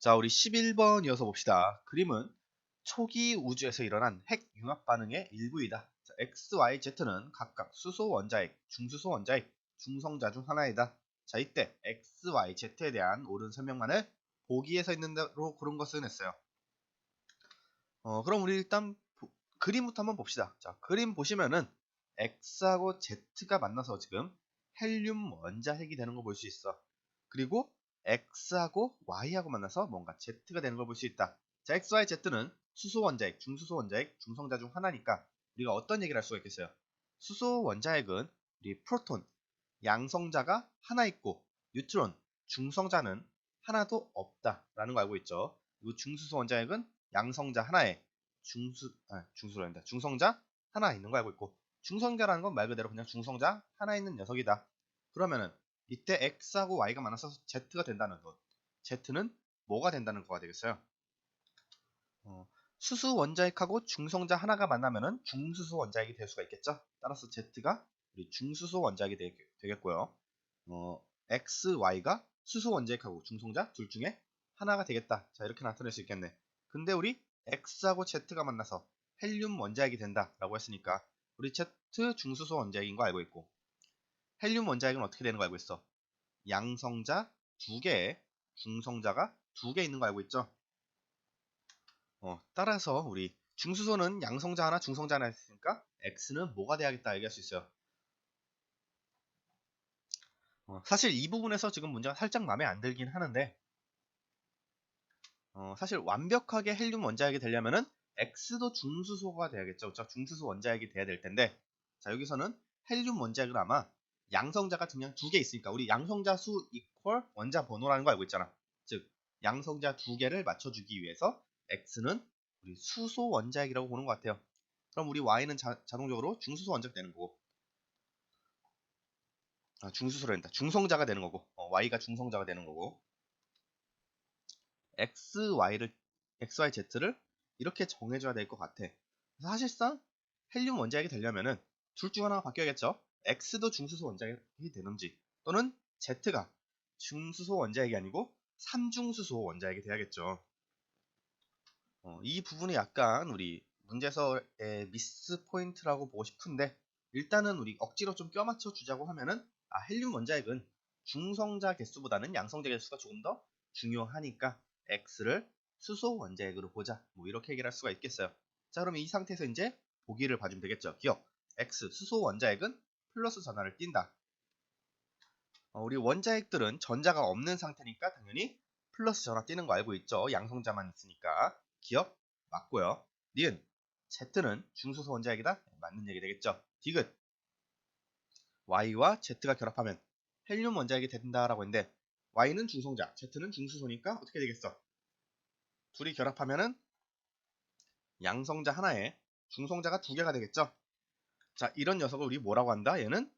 자, 우리 11번 이어서 봅시다. 그림은 초기 우주에서 일어난 핵 융합 반응의 일부이다. 자, X, Y, Z는 각각 수소 원자핵, 중수소 원자핵, 중성자 중 하나이다. 자, 이때 X, Y, Z에 대한 옳은 설명만을 보기에서 있는 대로 고른 것은 했어요. 그럼 우리 일단 그림부터 한번 봅시다. 자, 그림 보시면은 X하고 Z가 만나서 지금 헬륨 원자핵이 되는 거 볼 수 있어. 그리고 X하고 Y하고 만나서 뭔가 Z가 되는 걸 볼 수 있다. 자, X, Y, Z는 수소 원자핵, 중수소 원자핵, 중성자 중 하나니까 우리가 어떤 얘기를 할 수가 있겠어요? 수소 원자핵은 우리 프로톤, 양성자가 하나 있고 뉴트론, 중성자는 하나도 없다라는 거 알고 있죠. 그리고 중수소 원자핵은 양성자 하나에 중수소란다. 중성자 하나 있는 거 알고 있고 중성자라는 건 말 그대로 그냥 중성자 하나 있는 녀석이다. 그러면은 이때 X하고 Y가 만나서 Z가 된다는 것. Z는 뭐가 된다는 거가 되겠어요? 수소 원자핵하고 중성자 하나가 만나면은 중수소 원자핵이 될 수가 있겠죠. 따라서 Z가 우리 중수소 원자핵이 되겠고요. X, Y가 수소 원자핵하고 중성자 둘 중에 하나가 되겠다. 자, 이렇게 나타낼 수 있겠네. 근데 우리 X하고 Z가 만나서 헬륨 원자핵이 된다라고 했으니까 우리 Z 중수소 원자핵인 거 알고 있고 헬륨 원자핵은 어떻게 되는 거 알고 있어? 양성자 두 개에 중성자가 두 개 있는 거 알고 있죠? 따라서 우리 중수소는 양성자 하나, 중성자 하나 있으니까 X는 뭐가 돼야겠다 얘기할 수 있어요. 사실 이 부분에서 지금 문제가 살짝 마음에 안 들긴 하는데 사실 완벽하게 헬륨 원자핵이 되려면은 X도 중수소가 돼야겠죠. 그렇죠? 중수소 원자핵이 돼야 될 텐데 자, 여기서는 헬륨 원자핵은 아마 양성자가 그냥 두 개 있으니까 우리 양성자 수 이퀄 원자 번호라는 거 알고 있잖아. 즉 양성자 두 개를 맞춰주기 위해서 X는 우리 수소 원자핵이라고 보는 것 같아요. 그럼 우리 Y는 자동적으로 중수소 원자핵 되는 거고 중수소로 된다. 중성자가 되는 거고 Y가 중성자가 되는 거고 XYZ를 이렇게 정해줘야 될 것 같아. 사실상 헬륨 원자핵이 되려면은 둘 중 하나가 바뀌어야겠죠. X도 중수소 원자핵이 되는지 또는 Z가 중수소 원자핵이 아니고 삼중수소 원자핵이 돼야겠죠. 이 부분이 약간 우리 문제서의 미스 포인트라고 보고 싶은데 일단은 우리 억지로 좀 껴맞춰 주자고 하면은 헬륨 원자핵은 중성자 개수보다는 양성자 개수가 조금 더 중요하니까 X를 수소 원자핵으로 보자. 뭐 이렇게 얘기를 할 수가 있겠어요. 자, 그럼 이 상태에서 이제 보기를 봐주면 되겠죠. 기억. X 수소 원자핵은 플러스 전하를 띈다. 우리 원자핵들은 전자가 없는 상태니까 당연히 플러스 전하 띄는 거 알고 있죠. 양성자만 있으니까. 기억 맞고요. 니은 Z는 중수소 원자핵이다. 맞는 얘기 되겠죠. 디귿 Y와 Z가 결합하면 헬륨 원자핵이 된다라고 했는데 Y는 중성자, Z는 중수소니까 어떻게 되겠어? 둘이 결합하면은 양성자 하나에 중성자가 두 개가 되겠죠. 자, 이런 녀석을 우리 뭐라고 한다? 얘는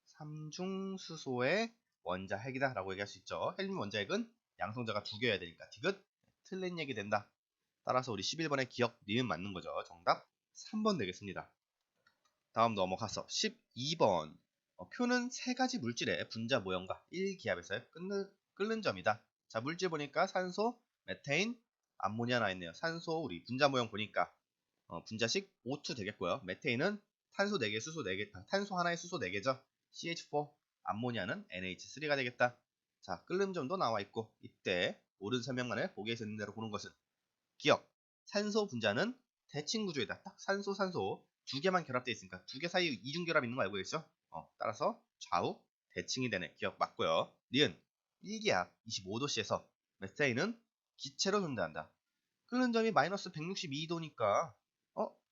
삼중수소의 원자핵이다 라고 얘기할 수 있죠. 헬륨 원자핵은 양성자가 두 개여야 되니까 디귿 틀린 얘기 된다. 따라서 우리 11번의 기억 니은 맞는 거죠. 정답 3번 되겠습니다. 다음 넘어가서 12번 표는 세 가지 물질의 분자 모형과 1기압에서의 끓는 점이다. 자, 물질 보니까 산소, 메테인, 암모니아 나와 있네요. 산소 우리 분자 모형 보니까 분자식 O2 되겠고요. 메테인은 탄소 4개, 수소 4개, 탄소 하나에 수소 4개죠. CH4, 암모니아는 NH3가 되겠다. 자, 끓는 점도 나와 있고 이때 옳은 설명만을 보기에서 있는 대로 보는 것은 기억, 산소 분자는 대칭 구조이다. 딱 산소, 산소 두 개만 결합되어 있으니까 두 개 사이 이중결합 있는 거 알고 계시죠? 따라서 좌우 대칭이 되네. 기억 맞고요. 니은 1기압 25도씨에서 메테인은 기체로 존재한다. 끓는 점이 마이너스 162도니까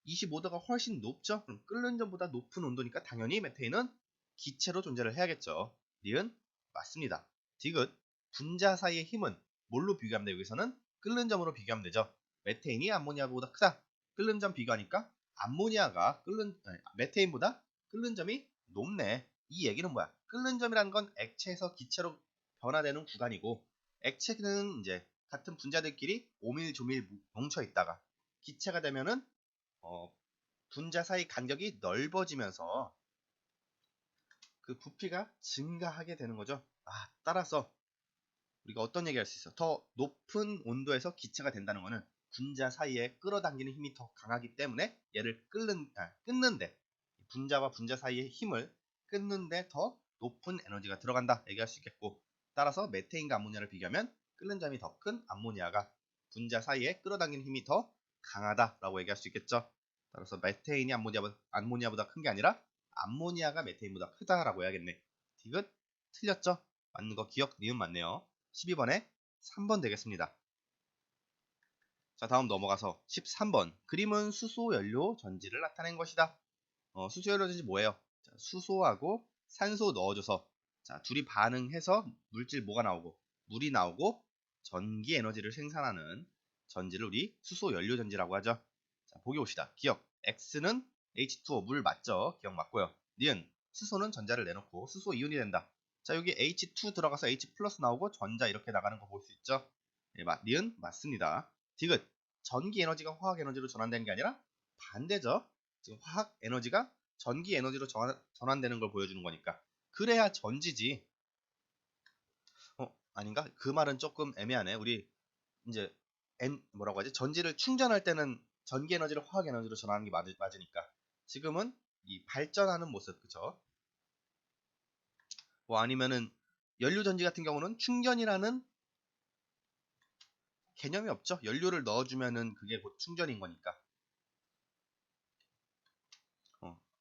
25도가 훨씬 높죠? 그럼 끓는 점보다 높은 온도니까 당연히 메테인은 기체로 존재를 해야겠죠. 니은 맞습니다. 디귿 분자 사이의 힘은 뭘로 비교하면 돼? 여기서는 끓는 점으로 비교하면 되죠. 메테인이 암모니아보다 크다. 끓는 점 비교하니까 암모니아가 메테인보다 끓는 점이 높네. 이 얘기는 뭐야? 끓는 점이라는 건 액체에서 기체로 변화되는 구간이고 액체는 이제 같은 분자들끼리 오밀조밀 뭉쳐 있다가 기체가 되면은 분자 사이 간격이 넓어지면서 그 부피가 증가하게 되는 거죠. 따라서 우리가 어떤 얘기를 할 수 있어? 더 높은 온도에서 기체가 된다는 거는 분자 사이에 끌어당기는 힘이 더 강하기 때문에 얘를 끊는데, 분자와 분자 사이의 힘을 끊는데 더 높은 에너지가 들어간다 얘기할 수 있겠고, 따라서 메테인과 암모니아를 비교하면 끓는 점이 더 큰 암모니아가 분자 사이에 끌어당기는 힘이 더 강하다라고 얘기할 수 있겠죠. 따라서 메테인이 암모니아보다 큰 게 아니라 암모니아가 메테인보다 크다라고 해야겠네. 디귿 틀렸죠? 맞는 거 기억, 니은 맞네요. 12번에 3번 되겠습니다. 자, 다음 넘어가서 13번. 그림은 수소연료 전지를 나타낸 것이다. 수소연료 전지 뭐예요? 자, 수소하고 산소 넣어줘서, 자, 둘이 반응해서 물질 뭐가 나오고, 물이 나오고 전기 에너지를 생산하는 전지를 우리 수소연료 전지라고 하죠. 자, 보기 봅시다. 기억. X는 H2O 물 맞죠? 기억 맞고요. 니은 수소는 전자를 내놓고 수소 이온이 된다. 자, 여기 H2 들어가서 H 플러스 나오고 전자 이렇게 나가는 거 볼 수 있죠? 예, 니은 맞습니다. 디귿. 전기 에너지가 화학 에너지로 전환되는 게 아니라 반대죠. 지금 화학 에너지가 전기 에너지로 전환되는 걸 보여주는 거니까. 그래야 전지지. 아닌가? 그 말은 조금 애매하네. 우리 이제 뭐라고 하지? 전지를 충전할 때는 전기 에너지를 화학 에너지로 전환하는 게 맞으니까. 지금은 이 발전하는 모습, 그쵸? 뭐 아니면은 연료 전지 같은 경우는 충전이라는 개념이 없죠. 연료를 넣어주면은 그게 곧 충전인 거니까.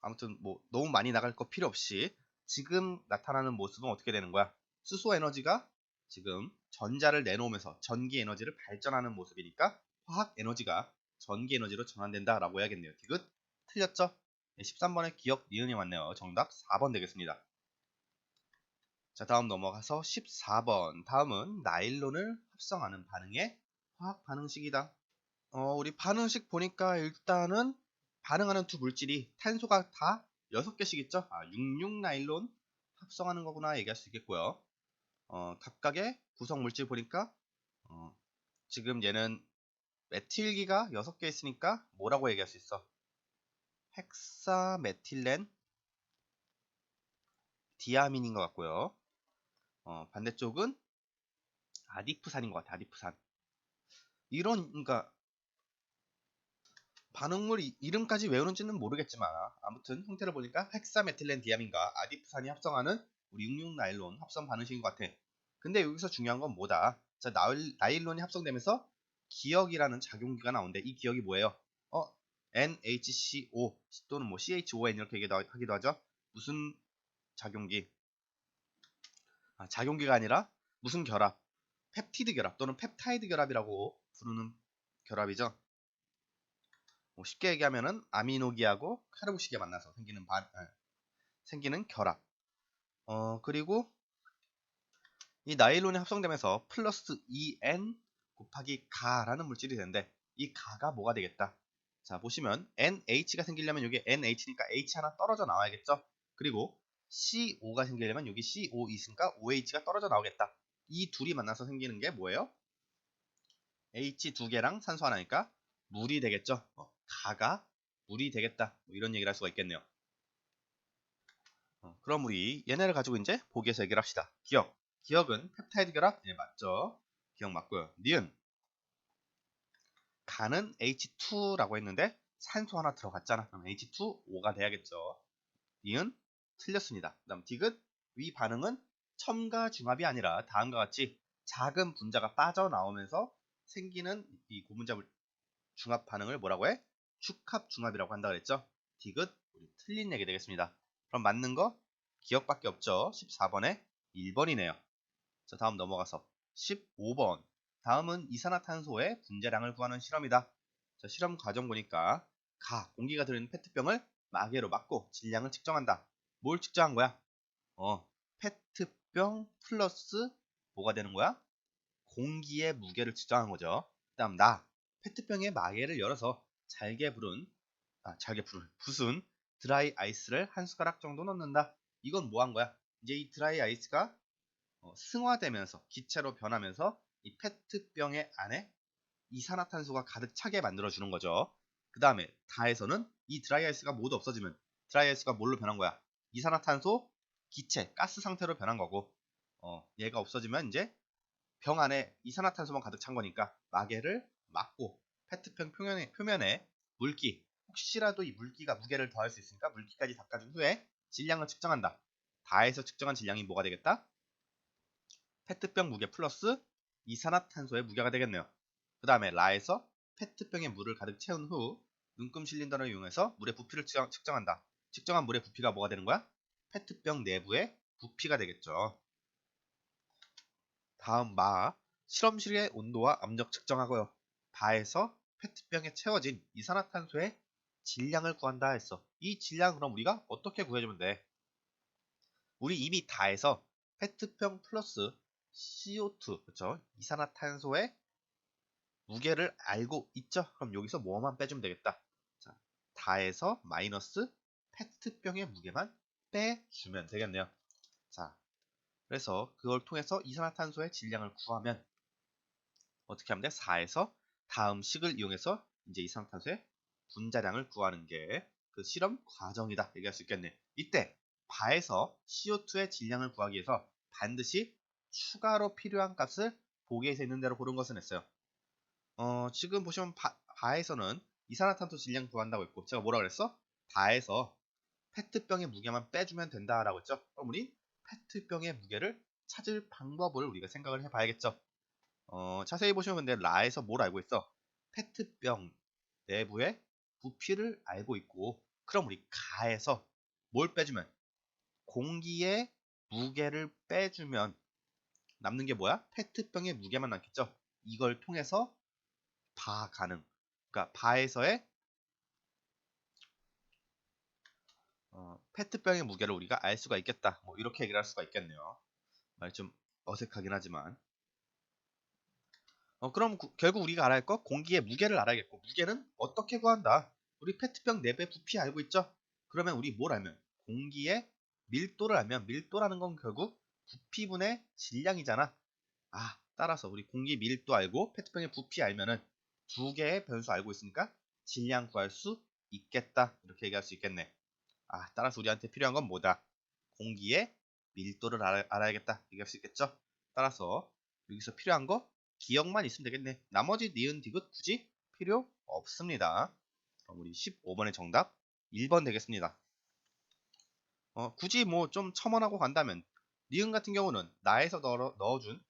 아무튼 뭐 너무 많이 나갈 거 필요 없이 지금 나타나는 모습은 어떻게 되는 거야? 수소 에너지가 지금 전자를 내놓으면서 전기 에너지를 발전하는 모습이니까 화학 에너지가 전기 에너지로 전환된다라고 해야겠네요. 디귿 틀렸죠? 13번에 기억 니은이 왔네요. 정답 4번 되겠습니다. 자, 다음 넘어가서 14번. 다음은 나일론을 합성하는 반응의 화학 반응식이다. 우리 반응식 보니까 일단은 반응하는 두 물질이 탄소가 다 6개씩 있죠. 66나일론 합성하는 거구나 얘기할 수 있겠고요. 각각의 구성 물질 보니까 지금 얘는 메틸기가 6개 있으니까 뭐라고 얘기할 수 있어? 헥사메틸렌 디아민인 것 같고요. 반대쪽은 아디프산인 것 같아. 아디프산. 그러니까 반응물 이름까지 외우는지는 모르겠지만 아무튼 형태를 보니까 헥사메틸렌 디아민과 아디프산이 합성하는 우리 66나일론 합성 반응식인 것 같아. 근데 여기서 중요한 건 뭐다? 자, 나일론이 합성되면서 기역이라는 작용기가 나오는데 이 기역이 뭐예요? NHCO 또는 뭐 CHON 이렇게 하기도 하죠. 무슨 작용기? 작용기가 아니라 무슨 결합? 펩티드 결합 또는 펩타이드 결합이라고 부르는 결합이죠. 쉽게 얘기하면은 아미노기하고 카르보시게 만나서 생기는 결합. 그리고 이 나일론이 합성되면서 플러스 2N 곱하기 가라는 물질이 되는데 이 가가 뭐가 되겠다? 자, 보시면 NH가 생기려면 여기 NH니까 H 하나 떨어져 나와야겠죠? 그리고 CO가 생기려면 여기 CO 있으니까 OH가 떨어져 나오겠다. 이 둘이 만나서 생기는 게 뭐예요? H 두 개랑 산소 하나니까 물이 되겠죠? 가가 물이 되겠다. 뭐 이런 얘기를 할 수가 있겠네요. 그럼 우리 얘네를 가지고 이제 보기에서 해결합시다. 기억. 기억은 펩타이드 결합? 네, 맞죠. 기억 맞고요. 니은. 가는 H2라고 했는데 산소 하나 들어갔잖아. 그럼 H2O가 돼야겠죠. 니은 틀렸습니다. 그 다음 디귿. 위 반응은 첨가 중합이 아니라 다음과 같이 작은 분자가 빠져나오면서 생기는 이 고분자 중합 반응을 뭐라고 해? 축합 중합이라고 한다 그랬죠. 디귿 우리 틀린 얘기 되겠습니다. 그럼 맞는 거 기억밖에 없죠. 14번에 1번이네요. 자, 다음 넘어가서 15번. 다음은 이산화탄소의 분자량을 구하는 실험이다. 자, 실험 과정 보니까 공기가 들어있는 페트병을 마개로 막고 질량을 측정한다. 뭘 측정한 거야? 페트병 플러스 뭐가 되는 거야? 공기의 무게를 측정한 거죠. 그 다음 페트병의 마개를 열어서 잘게 부순 드라이 아이스를 한 숟가락 정도 넣는다. 이건 뭐 한 거야? 이제 이 드라이 아이스가 승화되면서 기체로 변하면서 이 페트병의 안에 이산화탄소가 가득 차게 만들어 주는 거죠. 그 다음에 다에서는 이 드라이 아이스가 모두 없어지면 드라이 아이스가 뭘로 변한 거야? 이산화탄소 기체 가스 상태로 변한 거고 얘가 없어지면 이제 병 안에 이산화탄소만 가득 찬 거니까 마개를 막고 페트병 표면에 물기, 혹시라도 이 물기가 무게를 더할 수 있으니까 물기까지 닦아준 후에 질량을 측정한다. 다해서 측정한 질량이 뭐가 되겠다? 페트병 무게 플러스 이산화탄소의 무게가 되겠네요. 그 다음에 라에서 페트병에 물을 가득 채운 후 눈금 실린더를 이용해서 물의 부피를 측정한다. 측정한 물의 부피가 뭐가 되는 거야? 페트병 내부의 부피가 되겠죠. 다음 마, 실험실의 온도와 압력 측정하고요. 바에서 페트병에 채워진 이산화탄소의 질량을 구한다 했어. 이 질량 그럼 우리가 어떻게 구해주면 돼? 우리 이미 다해서 페트병 플러스 CO2, 그쵸? 이산화탄소의 무게를 알고 있죠? 그럼 여기서 뭐만 빼주면 되겠다. 자, 다해서 마이너스 페트병의 무게만 빼주면 되겠네요. 자, 그래서 그걸 통해서 이산화탄소의 질량을 구하면 어떻게 하면 돼? 4에서 다음 식을 이용해서 이제 이산화탄소의 분자량을 구하는 게 그 실험 과정이다 얘기할 수 있겠네. 이때 바에서 CO2의 질량을 구하기 위해서 반드시 추가로 필요한 값을 보기에서 있는 대로 고른 것은 했어요. 지금 보시면 바에서는 이산화탄소 질량 구한다고 했고 제가 뭐라 그랬어? 바에서 페트병의 무게만 빼주면 된다라고 했죠. 그럼 우리 페트병의 무게를 찾을 방법을 우리가 생각을 해봐야겠죠. 자세히 보시면 근데 라에서 뭘 알고 있어? 페트병 내부의 부피를 알고 있고 그럼 우리 가에서 뭘 빼주면 공기의 무게를 빼주면 남는 게 뭐야? 페트병의 무게만 남겠죠. 이걸 통해서 바 가능. 그러니까 바에서의 페트병의 무게를 우리가 알 수가 있겠다. 뭐 이렇게 얘기를 할 수가 있겠네요. 말 좀 어색하긴 하지만. 그럼 결국 우리가 알아야 할 거 공기의 무게를 알아야겠고 무게는 어떻게 구한다? 우리 페트병 내부의 부피 알고 있죠? 그러면 우리 뭘 알면? 공기의 밀도를 알면 밀도라는 건 결국 부피분의 질량이잖아. 따라서 우리 공기 밀도 알고 페트병의 부피 알면은 두 개의 변수 알고 있으니까 질량 구할 수 있겠다. 이렇게 얘기할 수 있겠네. 따라서 우리한테 필요한 건 뭐다? 공기의 밀도를 알아야겠다. 얘기할 수 있겠죠? 따라서 여기서 필요한 거 기억만 있으면 되겠네. 나머지 니은 디귿 굳이 필요 없습니다. 그럼 우리 15번의 정답 1번 되겠습니다. 굳이 뭐 좀 첨언하고 간다면 니은 같은 경우는 나에서 넣어준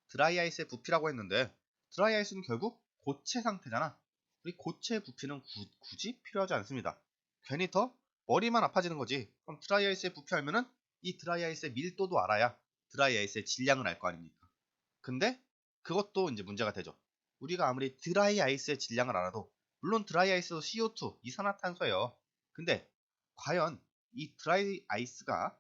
드라이아이스의 부피라고 했는데 드라이아이스는 결국 고체 상태잖아. 우리 고체 부피는 굳이 필요하지 않습니다. 괜히 더 머리만 아파지는 거지. 그럼 드라이아이스의 부피 알면은 이 드라이아이스의 밀도도 알아야 드라이아이스의 질량을 알 거 아닙니까? 근데 그것도 이제 문제가 되죠. 우리가 아무리 드라이 아이스의 질량을 알아도 물론 드라이 아이스도 CO2, 이산화탄소예요. 근데 과연 이 드라이 아이스가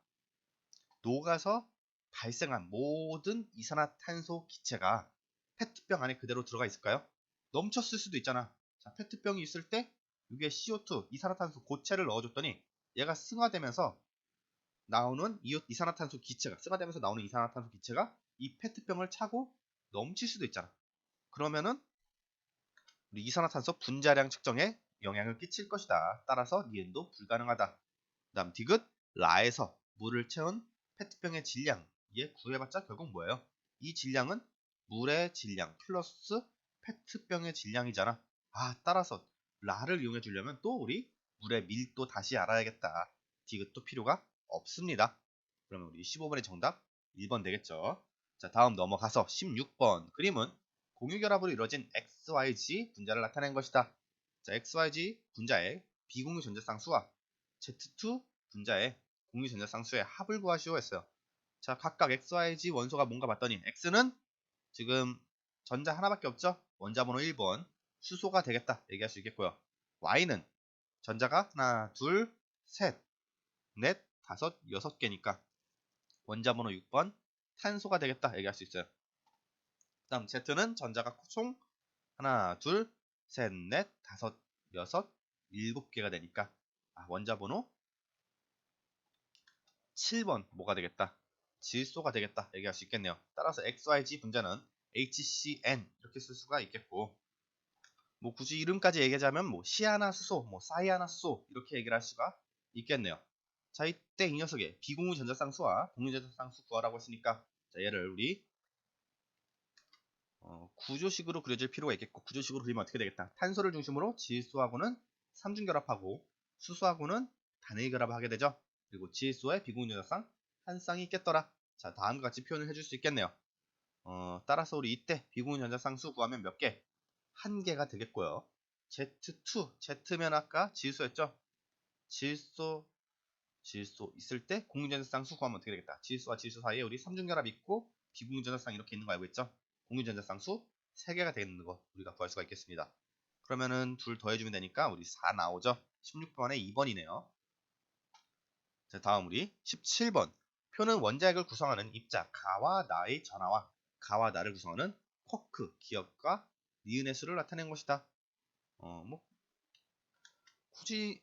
녹아서 발생한 모든 이산화탄소 기체가 페트병 안에 그대로 들어가 있을까요? 넘쳤을 수도 있잖아. 자, 페트병이 있을 때 여기에 CO2, 이산화탄소 고체를 넣어줬더니 얘가 승화되면서 나오는 이산화탄소 기체가 승화되면서 나오는 이산화탄소 기체가 이 페트병을 차고 넘칠 수도 있잖아. 그러면은 우리 이산화탄소 분자량 측정에 영향을 끼칠 것이다. 따라서 니은도 불가능하다. 그 다음 디귿 라에서 물을 채운 페트병의 질량 얘 구해봤자 결국 뭐예요? 이 질량은 물의 질량 플러스 페트병의 질량이잖아. 따라서 라를 이용해 주려면 또 우리 물의 밀도 다시 알아야겠다. 디귿도 필요가 없습니다. 그러면 우리 15번의 정답 1번 되겠죠. 자, 다음 넘어가서 16번 그림은 공유결합으로 이루어진 XYZ 분자를 나타낸 것이다. 자, XYZ 분자의 비공유 전자쌍수와 Z2 분자의 공유 전자쌍수의 합을 구하시오 했어요. 자, 각각 XYZ 원소가 뭔가 봤더니 X는 지금 전자 하나밖에 없죠? 원자번호 1번 수소가 되겠다 얘기할 수 있겠고요. Y는 전자가 하나, 둘, 셋, 넷, 다섯, 여섯 개니까 원자번호 6번 탄소가 되겠다 얘기할 수 있어요. 그 다음 Z는 전자가 총 하나, 둘, 셋, 넷, 다섯, 여섯, 일곱 개가 되니까 원자번호 7번 뭐가 되겠다? 질소가 되겠다 얘기할 수 있겠네요. 따라서 XYZ 분자는 HCN 이렇게 쓸 수가 있겠고 뭐 굳이 이름까지 얘기하자면 뭐 시아나수소, 뭐 사이아나수소 이렇게 얘기를 할 수가 있겠네요. 자, 이때 이 녀석의 비공유 전자쌍수와 공유 전자쌍수 구하라고 했으니까 자, 얘를 우리 구조식으로 그려질 필요가 있겠고, 구조식으로 그리면 어떻게 되겠다. 탄소를 중심으로 질소하고는 삼중결합하고 수소하고는 단일 결합을 하게 되죠. 그리고 질소의 비공유자상 한 쌍이 있겠더라. 자, 다음과 같이 표현을 해줄 수 있겠네요. 따라서 우리 이때 비공유전자상 수 구하면 몇 개? 한 개가 되겠고요. Z2, Z면 아까 질소였죠? 질소 있을 때 공유전자상 수 구하면 어떻게 되겠다. 질소와 질소 사이에 우리 삼중결합 있고 비공유전자상 이렇게 있는 거 알고 있죠? 공유전자상 수 3개가 되는 거 우리가 구할 수가 있겠습니다. 그러면은 둘 더해주면 되니까 우리 4 나오죠? 16번에 2번이네요. 자, 다음 우리 17번. 표는 원자핵을 구성하는 입자 가와 나의 전하와 가와 나를 구성하는 쿼크, 기억과 니은의 수를 나타낸 것이다. 뭐 굳이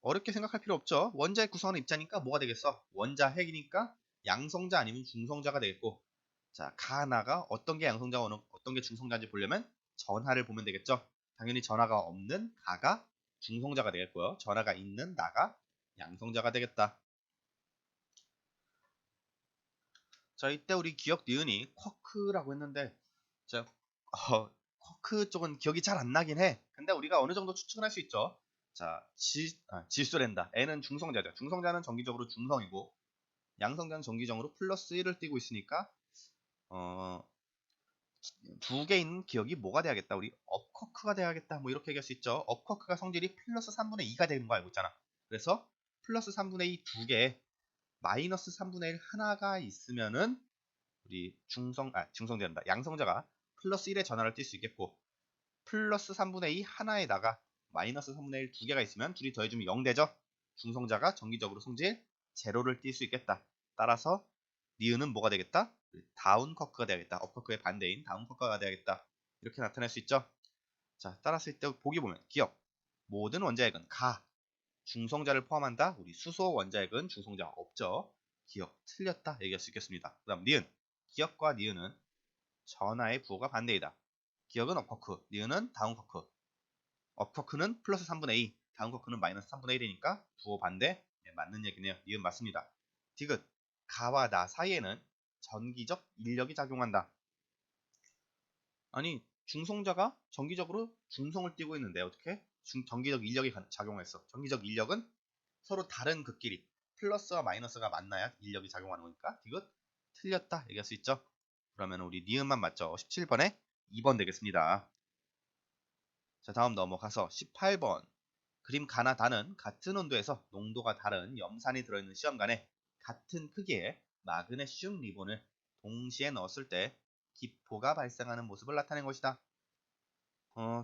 어렵게 생각할 필요 없죠. 원자핵 구성하는 입자니까 뭐가 되겠어? 원자핵이니까 양성자 아니면 중성자가 되겠고, 자, 가나가 어떤 게 양성자고 어떤 게 중성자인지 보려면 전하를 보면 되겠죠. 당연히 전하가 없는 가가 중성자가 되겠고요. 전하가 있는 나가 양성자가 되겠다. 자, 이때 우리 기억 니은이 쿼크라고 했는데, 자, 쿼크 쪽은 기억이 잘 안 나긴 해. 근데 우리가 어느 정도 추측을 할 수 있죠. 자, 질소랜다. N은 중성자죠. 중성자는 정기적으로 중성이고, 양성자는 정기적으로 플러스 1을 띄고 있으니까, 두 개 있는 기억이 뭐가 돼야겠다. 우리 업쿼크가 돼야겠다. 뭐 이렇게 얘기할 수 있죠. 업쿼크가 성질이 플러스 3분의 2가 되는 거 알고 있잖아. 그래서 플러스 3분의 2 두 개에 마이너스 3분의 1 하나가 있으면은 우리 중성자란다. 양성자가 플러스 1의 전하를 띌 수 있겠고, 플러스 3분의 2 하나에다가 마이너스 3분의 1 두 개가 있으면 둘이 더해주면 0 되죠. 중성자가 정기적으로 성질 제로를 띌 수 있겠다. 따라서 니은은 뭐가 되겠다? 다운 커크가 되겠다. 업커크의 반대인 다운 커크가 되겠다. 이렇게 나타낼 수 있죠. 자, 따라서 이때 보기 보면 기억 모든 원자핵은 가 중성자를 포함한다. 우리 수소 원자핵은 중성자 없죠. 기억 틀렸다 얘기할 수 있겠습니다. 그 다음 니은 기억과 니은은 전하의 부호가 반대이다. 기억은 업커크, 니은은 다운커크. 업커크는 플러스 3분의 2, 다운커크는 마이너스 3분의 1이니까 부호 반대. 네, 맞는 얘기네요. 니은 맞습니다. 디귿 가와 나 사이에는 전기적 인력이 작용한다. 아니 중성자가 전기적으로 중성을 띠고 있는데 어떻게? 전기적 인력이 작용했어. 전기적 인력은 서로 다른 극끼리 플러스와 마이너스가 만나야 인력이 작용하는 거니까 디귿 틀렸다 얘기할 수 있죠. 그러면 우리 니은만 맞죠. 17번에 2번 되겠습니다. 자, 다음 넘어가서 18번. 그림 가나 다는 같은 온도에서 농도가 다른 염산이 들어있는 시험관에 같은 크기의 마그네슘 리본을 동시에 넣었을 때 기포가 발생하는 모습을 나타낸 것이다.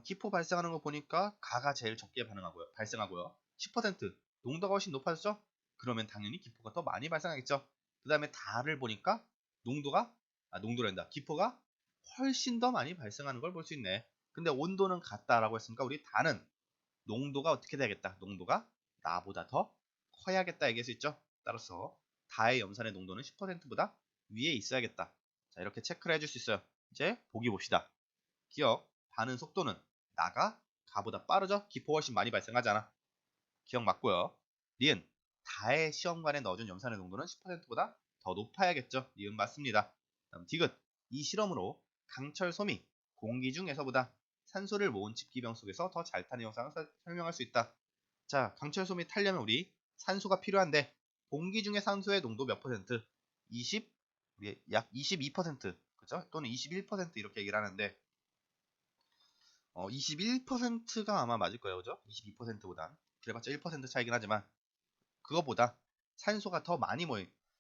기포 발생하는 거 보니까 가가 제일 적게 발생하고요. 10% 농도가 훨씬 높아졌죠? 그러면 당연히 기포가 더 많이 발생하겠죠. 그 다음에 다를 보니까 농도란다. 기포가 훨씬 더 많이 발생하는 걸 볼 수 있네. 근데 온도는 같다라고 했으니까 우리 다는 농도가 어떻게 되겠다. 농도가 나보다 더 커야겠다 얘기할 수 있죠. 따라서 다의 염산의 농도는 10%보다 위에 있어야겠다. 자, 이렇게 체크를 해줄 수 있어요. 이제 보기 봅시다. 기억, 반응 속도는 나가 가보다 빠르죠? 기포 훨씬 많이 발생하잖아. 기억 맞고요. 니은, 다의 시험관에 넣어준 염산의 농도는 10%보다 더 높아야겠죠? 니은 맞습니다. 다음 디귿, 이 실험으로 강철솜이 공기 중에서보다 산소를 모은 집기병 속에서 더 잘 타는 영상을 설명할 수 있다. 자, 강철솜이 타려면 우리 산소가 필요한데 공기 중에 산소의 농도 몇 퍼센트? 20, 우리 약 22%, 그죠? 또는 21% 이렇게 얘기를 하는데 21%가 아마 맞을 거예요. 그죠? 22%보다. 그래봤자 1% 차이긴 하지만 그거보다 산소가 더 많이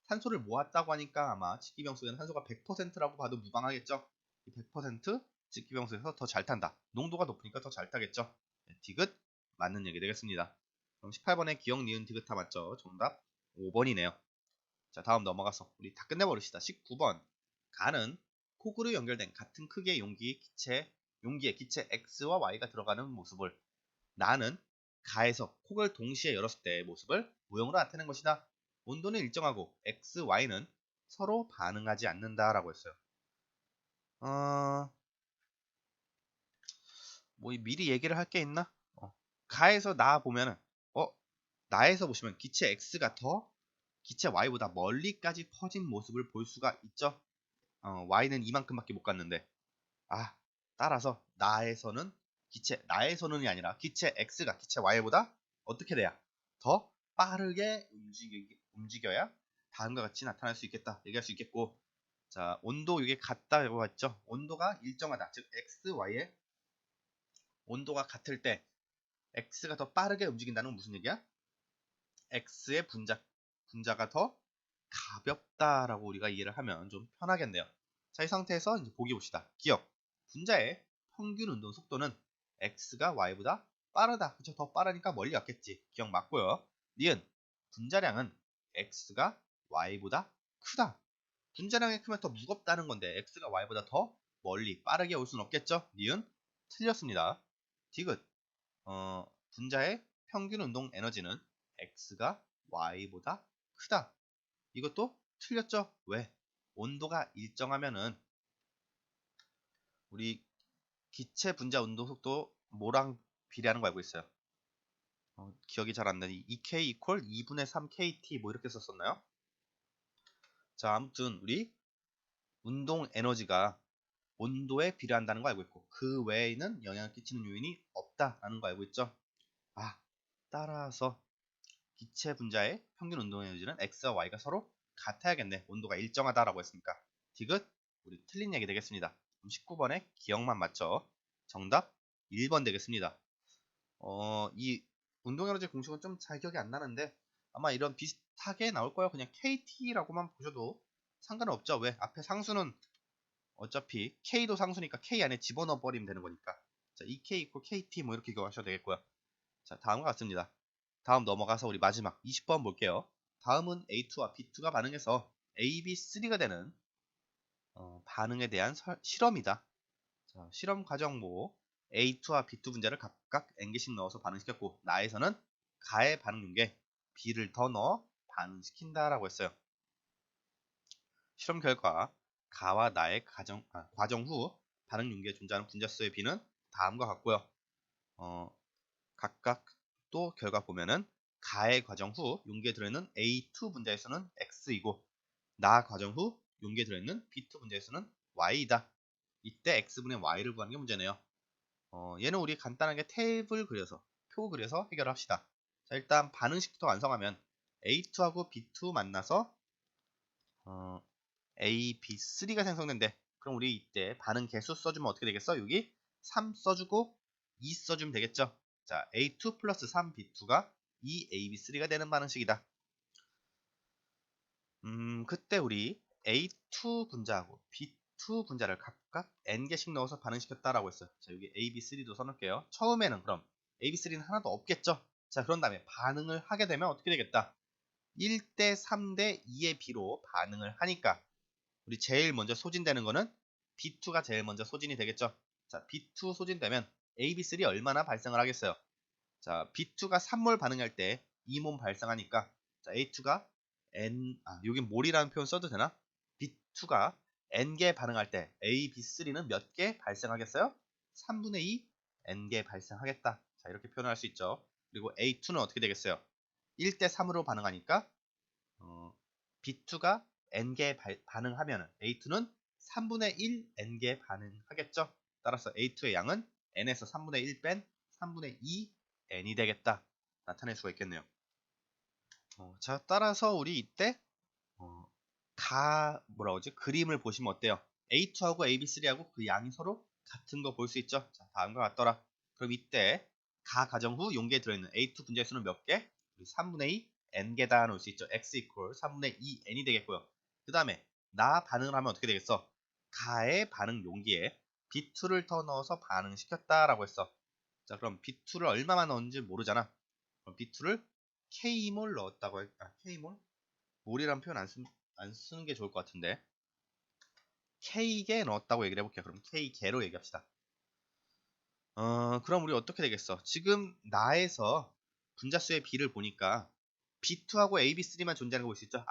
산소를 모았다고 하니까 아마 직기병 속에는 산소가 100%라고 봐도 무방하겠죠? 100% 직기병 속에서 더 잘 탄다. 농도가 높으니까 더 잘 타겠죠? 네, 디귿 맞는 얘기 되겠습니다. 그럼 18번에 기억, 니은, 디귿타 맞죠? 정답 5번이네요. 자, 다음 넘어가서 우리 다 끝내버립시다. 19번. 가는 코그로 연결된 같은 크기의 용기에 기체 X와 Y가 들어가는 모습을 나는 가에서 콕을 동시에 열었을 때의 모습을 모형으로 나타낸 것이다. 온도는 일정하고 X, Y는 서로 반응하지 않는다라고 했어요. 뭐 미리 얘기를 할 게 있나? 가에서 나 보면은 나에서 보시면 기체 X가 더 기체 Y보다 멀리까지 퍼진 모습을 볼 수가 있죠. Y는 이만큼밖에 못 갔는데 따라서 나에서는이 아니라 기체 x가 기체 y보다 어떻게 돼야 더 빠르게 움직여야 다음과 같이 나타날 수 있겠다 얘기할 수 있겠고, 자 온도 이게 같다고 했죠. 온도가 일정하다, 즉 x, y의 온도가 같을 때 x가 더 빠르게 움직인다는 건 무슨 얘기야? x의 분자가 더 가볍다라고 우리가 이해를 하면 좀 편하겠네요. 자, 이 상태에서 이제 보기 봅시다. 기억. 분자의 평균 운동 속도는 x가 y보다 빠르다. 그쵸? 더 빠르니까 멀리 갔겠지. 기억 맞고요. 니은. 분자량은 x가 y보다 크다. 분자량이 크면 더 무겁다는 건데 x가 y보다 더 멀리 빠르게 올 수는 없겠죠? 니은. 틀렸습니다. 디귿. 분자의 평균 운동 에너지는 x가 y보다 크다. 이것도 틀렸죠? 왜? 온도가 일정하면은 우리 기체 분자 운동 속도 뭐랑 비례하는 거 알고 있어요? 기억이 잘 안 나니 2K 이퀄 2분의 3KT 뭐 이렇게 썼었나요? 자, 아무튼 우리 운동 에너지가 온도에 비례한다는 거 알고 있고 그 외에는 영향을 끼치는 요인이 없다라는 거 알고 있죠? 아, 따라서 기체 분자의 평균 운동 에너지는 X와 Y가 서로 같아야겠네. 온도가 일정하다라고 했으니까. 디귿, 우리 틀린 얘기 되겠습니다. 19번에 기억만 맞죠? 정답 1번 되겠습니다. 이 운동 에너지 공식은 좀 잘 기억이 안 나는데 아마 이런 비슷하게 나올 거예요. 그냥 KT라고만 보셔도 상관은 없죠. 왜? 앞에 상수는 어차피 K도 상수니까 K 안에 집어넣어 버리면 되는 거니까. 자, 2K 이퀄 KT 뭐 이렇게 기억하셔도 되겠고요. 자, 다음과 같습니다. 다음 넘어가서 우리 마지막 20번 볼게요. 다음은 A2와 B2가 반응해서 AB3가 되는 반응에 대한 실험이다. 자, 실험 과정모 A2와 B2 분자를 각각 n개씩 넣어서 반응시켰고 나에서는 가의 반응 용계 B를 더 넣어 반응시킨다라고 했어요. 실험 결과 가와 나의 과정 후 반응 용계에 존재하는 분자수의 B는 다음과 같고요. 각각 또 결과 보면은 가의 과정 후 용기에 들어있는 A2 분자의 수는 X이고 나 과정 후 용기에 들어있는 B2 분자의 수는 Y이다. 이때 X분의 Y를 구하는 게 문제네요. 얘는 우리 간단하게 탭을 그려서 표 그려서 해결합시다. 자, 일단 반응식부터 완성하면 A2하고 B2 만나서 A, B3가 생성된대. 그럼 우리 이때 반응 개수 써주면 어떻게 되겠어? 여기 3 써주고 2 써주면 되겠죠? 자, A2 플러스 3B2가 2AB3가 되는 반응식이다. 그때 우리 A2 분자하고 B2 분자를 각각 n개씩 넣어서 반응시켰다라고 했어요. 자, 여기 AB3도 써놓을게요. 처음에는 그럼 AB3는 하나도 없겠죠? 자, 그런 다음에 반응을 하게 되면 어떻게 되겠다? 1대 3대 2의 B로 반응을 하니까 우리 제일 먼저 소진되는 거는 B2가 제일 먼저 소진이 되겠죠. 자, B2 소진되면 AB3 얼마나 발생을 하겠어요? 자, B2가 3몰 반응할 때 2몰 발생하니까 자, A2가 여기 몰이라는 표현 써도 되나? B2가 N개 반응할 때 AB3는 몇 개 발생하겠어요? 3분의 2 N개 발생하겠다. 자, 이렇게 표현할 수 있죠. 그리고 A2는 어떻게 되겠어요? 1대 3으로 반응하니까 B2가 N개 반응하면 A2는 3분의 1 N개 반응하겠죠. 따라서 A2의 양은 N에서 3분의 1 뺀 3분의 2 N이 되겠다. 나타낼 수가 있겠네요. 자, 따라서 우리 이때 뭐라고 하지? 그림을 보시면 어때요? A2하고 AB3하고 그 양이 서로 같은 거 볼 수 있죠? 자, 다음과 같더라. 그럼 이때 가 가정 후 용기에 들어있는 A2 분자의 수는 몇 개? 3분의 2 n개다 놓을 수 있죠. x 이퀄 3분의 2 n이 되겠고요. 그 다음에 나 반응을 하면 어떻게 되겠어? 가의 반응 용기에 B2를 더 넣어서 반응시켰다라고 했어. 자, 그럼 B2를 얼마만 넣었는지 모르잖아. 그럼 B2를 K몰 넣었다고 K몰? 몰이란 표현 안 쓰는 게 좋을 것 같은데 K개 넣었다고 얘기를 해볼게요. 그럼 K개로 얘기합시다. 그럼 우리 어떻게 되겠어? 지금 나에서 분자수의 B를 보니까 B2하고 AB3만 존재하는 거 볼 수 있죠?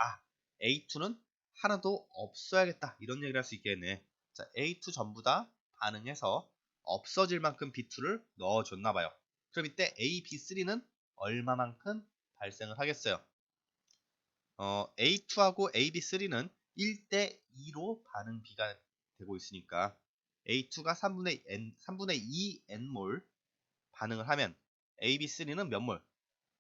A2는 하나도 없어야겠다. 이런 얘기를 할 수 있겠네. 자, A2 전부 다 반응해서 없어질 만큼 B2를 넣어줬나 봐요. 그럼 이때 AB3는 얼마만큼 발생을 하겠어요? A2하고 AB3는 1대 2로 반응 B가 되고 있으니까 A2가 3분의 2 n몰 반응을 하면 AB3는 몇 몰?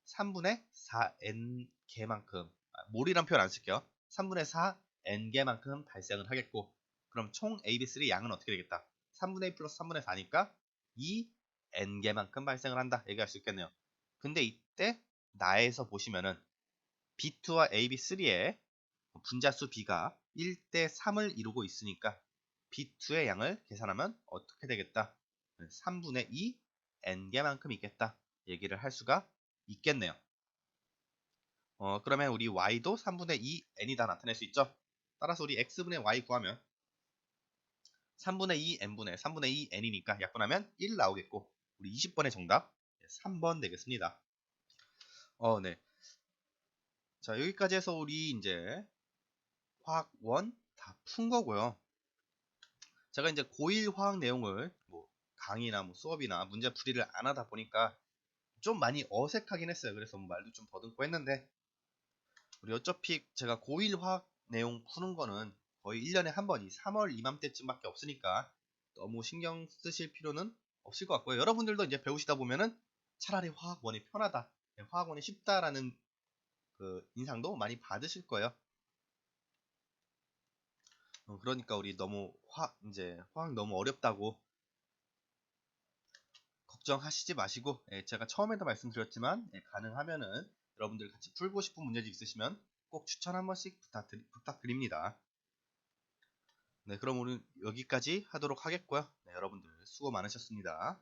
3분의 4 n개만큼, 몰이란 표현 안 쓸게요. 3분의 4 n개만큼 발생을 하겠고, 그럼 총 AB3 양은 어떻게 되겠다? 3분의 2 플러스 3분의 4니까 2 n개만큼 발생을 한다 얘기할 수 있겠네요. 근데 이때 나에서 보시면은 B2와 AB3의 분자수 B가 1대 3을 이루고 있으니까 B2의 양을 계산하면 어떻게 되겠다? 3분의 2 n개만큼 있겠다 얘기를 할 수가 있겠네요. 그러면 우리 y도 3분의 2 n이다 나타낼 수 있죠. 따라서 우리 x분의 y 구하면 3분의 2 n분의 3분의 2 n이니까 약분하면 1 나오겠고, 우리 20번의 정답 3번 되겠습니다. 네. 자, 여기까지 해서 우리 이제 화학 1 다 푼 거고요. 제가 이제 고1 화학 내용을 뭐 강의나 뭐 수업이나 문제 풀이를 안 하다 보니까 좀 많이 어색하긴 했어요. 그래서 뭐 말도 좀 더듬고 했는데, 우리 어차피 제가 고1 화학 내용 푸는 거는 거의 1년에 한 번이 3월 이맘때쯤밖에 없으니까 너무 신경 쓰실 필요는 없을 것 같고요. 여러분들도 이제 배우시다 보면은 차라리 화학원이 편하다, 화학원이 쉽다라는 그 인상도 많이 받으실 거예요. 그러니까 우리 너무 이제 화학 너무 어렵다고 걱정하시지 마시고, 제가 처음에도 말씀드렸지만 가능하면은 여러분들 같이 풀고 싶은 문제집 있으시면 꼭 추천 한 번씩 부탁드립니다. 네, 그럼 오늘 여기까지 하도록 하겠고요. 네, 여러분들 수고 많으셨습니다.